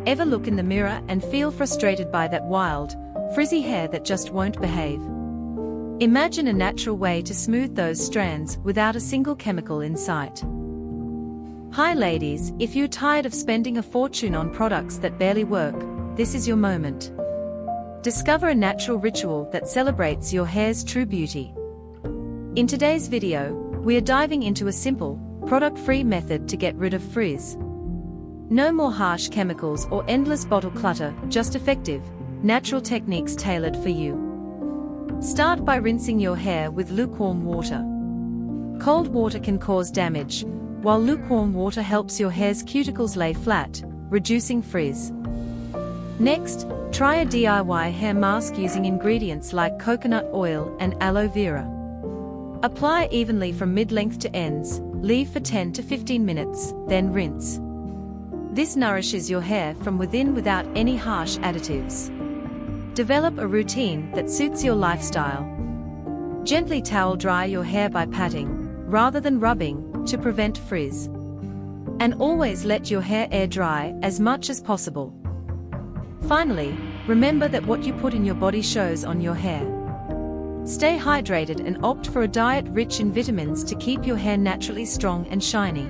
Ever look in the mirror and feel frustrated by that wild, frizzy hair that just won't behave? Imagine a natural way to smooth those strands without a single chemical in sight. Hi ladies, if you're tired of spending a fortune on products that barely work, this is your moment. Discover a natural ritual that celebrates your hair's true beauty. In today's video, we are diving into a simple, product-free method to get rid of frizz. No more harsh chemicals or endless bottle clutter, just effective, natural techniques tailored for you. Start by rinsing your hair with lukewarm water. Cold water can cause damage, while lukewarm water helps your hair's cuticles lay flat, reducing frizz. Next, try a DIY hair mask using ingredients like coconut oil and aloe vera. Apply evenly from mid-length to ends, leave for 10 to 15 minutes, then rinse. This nourishes your hair from within without any harsh additives. Develop a routine that suits your lifestyle. Gently towel dry your hair by patting, rather than rubbing, to prevent frizz. And always let your hair air dry as much as possible. Finally, remember that what you put in your body shows on your hair. Stay hydrated and opt for a diet rich in vitamins to keep your hair naturally strong and shiny.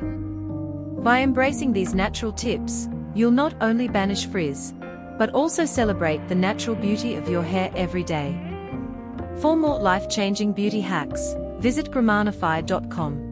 By embracing these natural tips, you'll not only banish frizz, but also celebrate the natural beauty of your hair every day. For more life-changing beauty hacks, visit Gramonify.com.